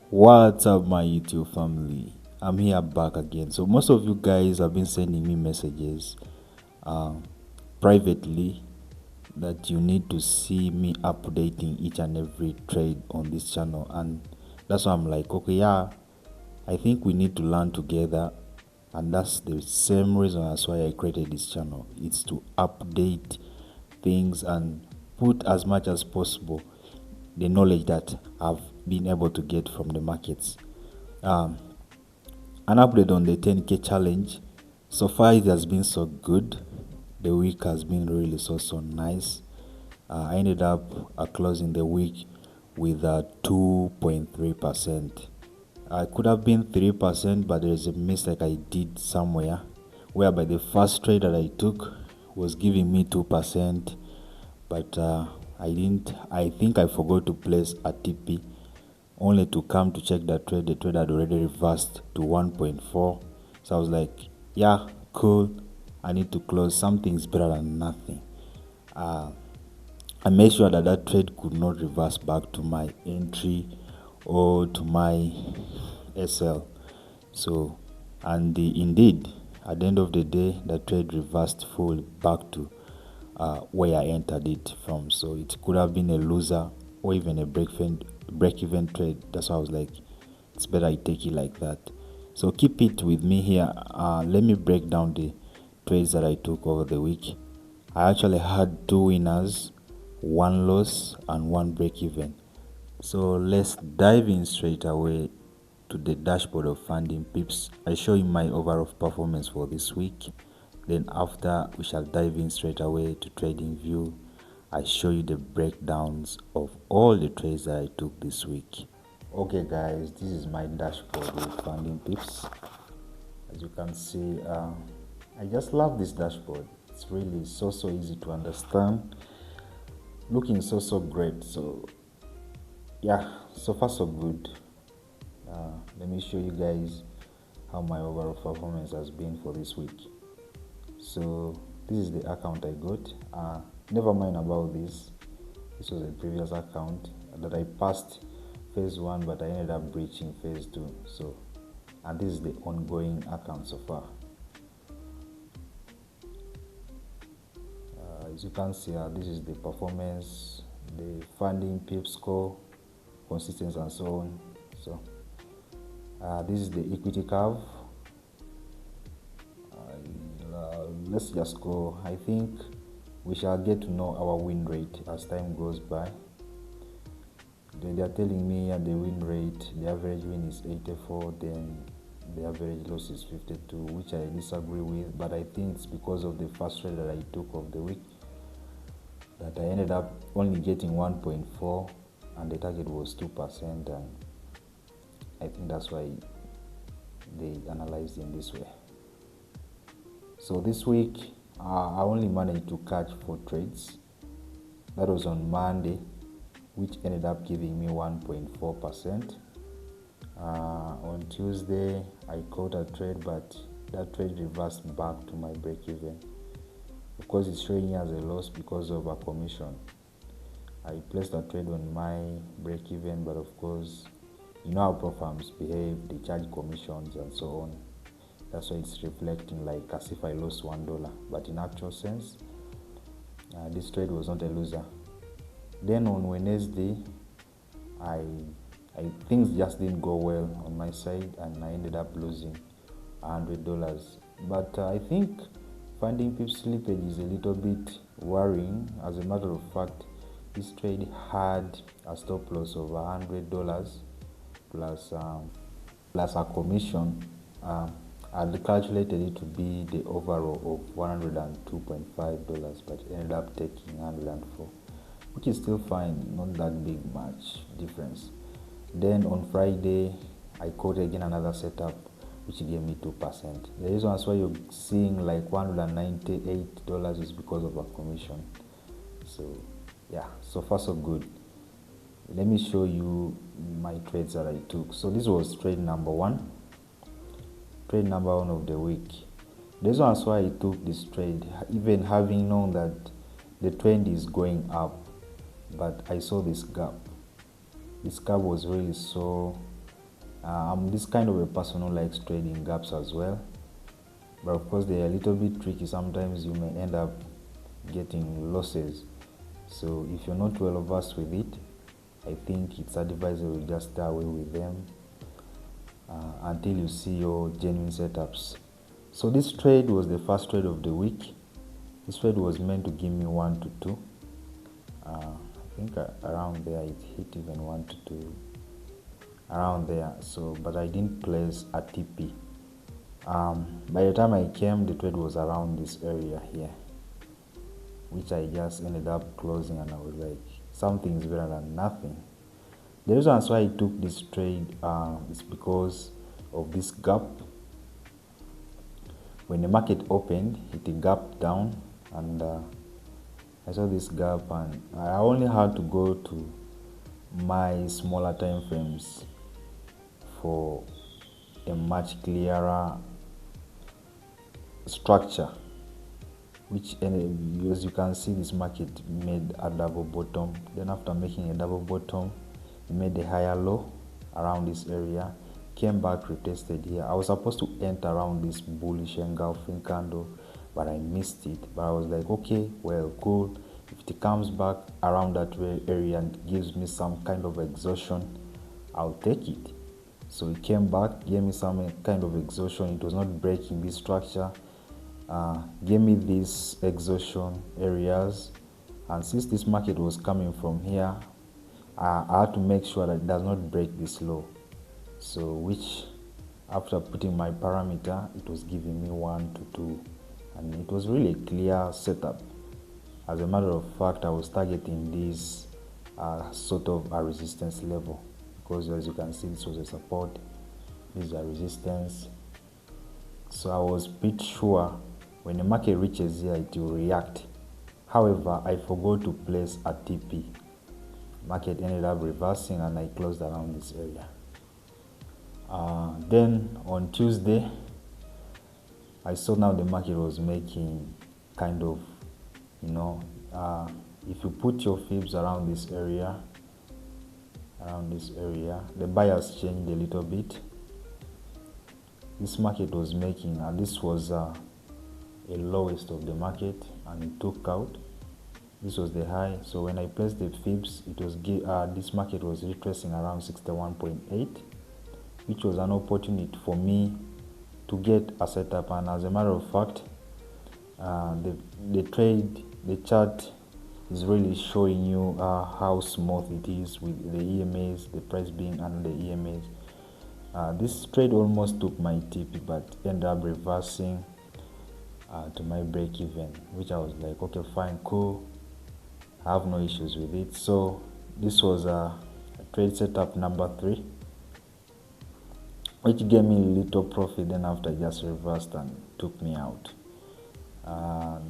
What's up, my YouTube family? I'm here back again. So most of you guys have been sending me messages uh, privately that you need to see me updating each and every trade on this channel, and that's why I'm like, okay, yeah, I think we need to learn together, and that's the same reason that's why I created this channel. It's to update things and put as much as possible the knowledge that I've been able to get from the markets. Um, an update on the 10K challenge. So far, it has been so good. The week has been really so nice. I ended up closing the week with 2.3%. I could have been 3%, but there is a mistake I did somewhere, whereby the first trade that I took was giving me 2%, but I didn't. I think I forgot to place a TP, only to come to check that trade. The trade had already reversed to 1.4. So I was like, yeah, cool. I need to close. Something's better than nothing. I made sure that that trade could not reverse back to my entry or to my SL. So, and indeed, at the end of the day, the trade reversed full back to where I entered it from. So it could have been a loser or even a break-even trade. That's why I was like, it's better I take it like that. So keep it with me here. Let me break down the trades that I took over the week. I actually had 2 winners, 1 loss, and 1 break-even. So let's dive in straight away to the dashboard of Funding Pips. I show you my overall performance for this week. Then after, we shall dive in straight away to TradingView. I show you the breakdowns of all the trades that I took this week. Okay guys, this is my dashboard with Funding Pips. As you can see, I just love this dashboard. It's really so easy to understand, looking so great. So yeah, so far so good. Let me show you guys how my overall performance has been for this week. So this is the account I got. Never mind about this. This was a previous account that I passed phase 1, but I ended up breaching phase 2. So, and this is the ongoing account so far. As you can see, this is the performance, the Funding Pip score, consistency, and so on. So this is the equity curve. Let's just go. I think we shall get to know our win rate as time goes by. They are telling me the win rate, the average win is 84, then the average loss is 52, which I disagree with, but I think it's because of the first trade that I took of the week that I ended up only getting 1.4, and the target was 2%, and I think that's why they analyzed in this way. So this week, I only managed to catch 4 trades. That was on Monday, which ended up giving me 1.4%. On Tuesday, I caught a trade, but that trade reversed back to my break-even. Of course, it's showing as a loss because of a commission. I placed a trade on my break-even, but of course, you know how pro firms behave, they charge commissions and so on. That's why it's reflecting like as if I lost $1, but in actual sense, this trade was not a loser. Then on Wednesday, things just didn't go well on my side, and I ended up losing $100. But I think Funding Pips slippage is a little bit worrying. As a matter of fact, this trade had a stop loss of $100 plus a commission. I'd calculated it to be the overall of $102.5, but ended up taking 104, which is still fine, not that big much difference. Then on Friday, I caught again another setup, which gave me 2%. The reason why you're seeing like $198 is because of a commission. So yeah, so far so good. Let me show you my trades that I took. So this was trade number 1. Trade number 1 of the week. This was why I took this trade, even having known that the trend is going up, but I saw this gap. This gap was really so I'm this kind of a person who likes trading gaps as well, but of course they are a little bit tricky. Sometimes you may end up getting losses. So if you're not well versed with it, I think it's advisable just stay away with them until you see your genuine setups. So this trade was the first trade of the week. This trade was meant to give me 1 to 2. I think around there it hit even 1 to 2, around there. So, but I didn't place a TP. By the time I came, the trade was around this area here, which I just ended up closing, and I was like, something is better than nothing. The reason why I took this trade is because of this gap. When the market opened, it gapped down, and I saw this gap, and I only had to go to my smaller time frames for a much clearer structure, which, as you can see, this market made a double bottom. Then after making a double bottom, it made a higher low around this area, came back, retested here. I was supposed to enter around this bullish engulfing candle, but I missed it. But I was like, okay, well, cool. If it comes back around that area and gives me some kind of exhaustion, I'll take it. So it came back, gave me some kind of exhaustion. It was not breaking this structure, gave me these exhaustion areas. And since this market was coming from here, I had to make sure that it does not break this low. So which, after putting my parameter, it was giving me 1 to 2, and it was really a clear setup. As a matter of fact, I was targeting this sort of a resistance level, because as you can see, this was a support, this is a resistance. So I was pretty sure when the market reaches here, it will react. However, I forgot to place a TP. Market ended up reversing, and I closed around this area. Then on Tuesday, I saw now the market was making kind of, if you put your fibs around this area, the bias changed a little bit. This market was making, and this was a lowest of the market, and it took out. This was the high. So when I placed the fibs, it was this market was retracing around 61.8, which was an opportunity for me to get a setup. And as a matter of fact, the chart is really showing you how smooth it is with the EMAs, the price being under the EMAs. This trade almost took my TP, but ended up reversing to my break even, which I was like, okay, fine, cool, I have no issues with it. So this was a trade setup number 3, which gave me a little profit. Then after, just reversed and took me out.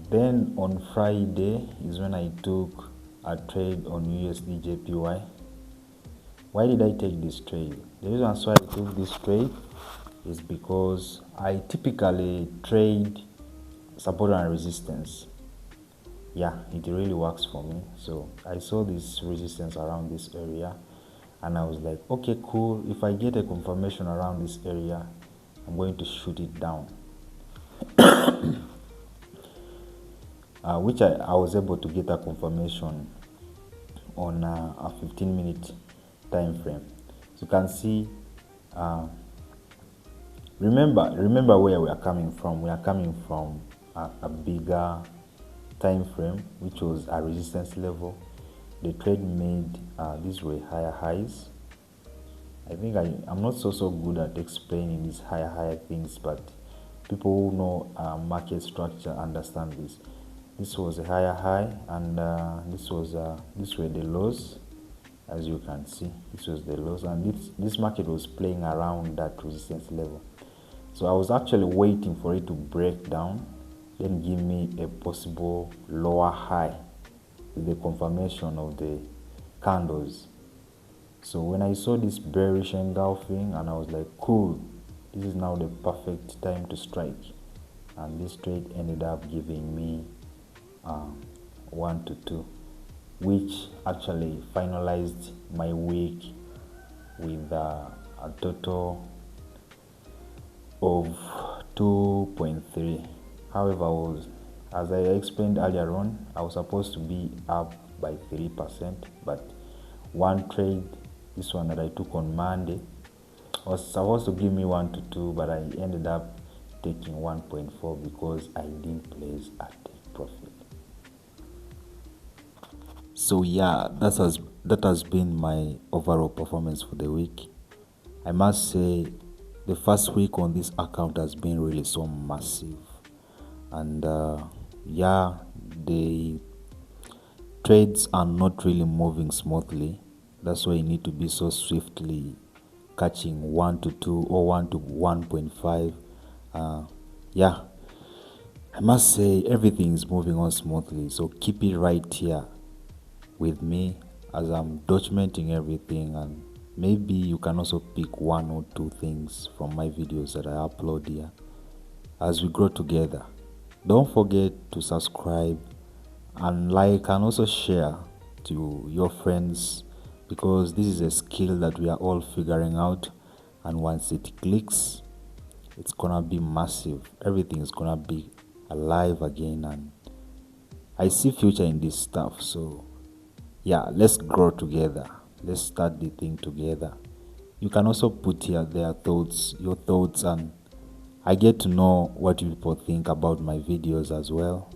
Then on Friday is when I took a trade on USD JPY. Why did I take this trade? The reason why I took this trade is because I typically trade support and resistance. Yeah, it really works for me. So I saw this resistance around this area, and I was like, okay, cool. If I get a confirmation around this area, I'm going to shoot it down. Which I was able to get a confirmation on a 15-minute time frame. So you can see, remember where we are coming from. We are coming from a bigger time frame, which was a resistance level. The trade made these were higher highs. I think I'm not so good at explaining these higher things, but people who know market structure understand this. This was a higher high, and these were the lows. As you can see, this was the lows, and this market was playing around that resistance level. So I was actually waiting for it to break down, then give me a possible lower high with the confirmation of the candles. So when I saw this bearish engulfing, and I was like, cool, this is now the perfect time to strike. And this trade ended up giving me 1 to 2, which actually finalized my week with a total of 2.3. However, as I explained earlier on, I was supposed to be up by 3%, but one trade, this one that I took on Monday, was supposed to give me 1 to 2, but I ended up taking 1.4 because I didn't place at profit. So yeah, that has been my overall performance for the week. I must say the first week on this account has been really so massive, and yeah, the trades are not really moving smoothly. That's why you need to be so swiftly catching 1 to 2 or 1 to 1.5. Yeah, I must say everything is moving on smoothly, so keep it right here with me as I'm documenting everything, and maybe you can also pick 1 or 2 things from my videos that I upload here as we grow together. Don't forget to subscribe and like, and also share to your friends, because this is a skill that we are all figuring out, and once it clicks, it's gonna be massive. Everything is gonna be alive again, and I see future in this stuff. So yeah, let's grow together. Let's start the thing together. You can also put here your thoughts, and I get to know what you people think about my videos as well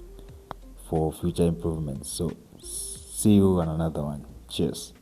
for future improvements. So see you on another one. Cheers.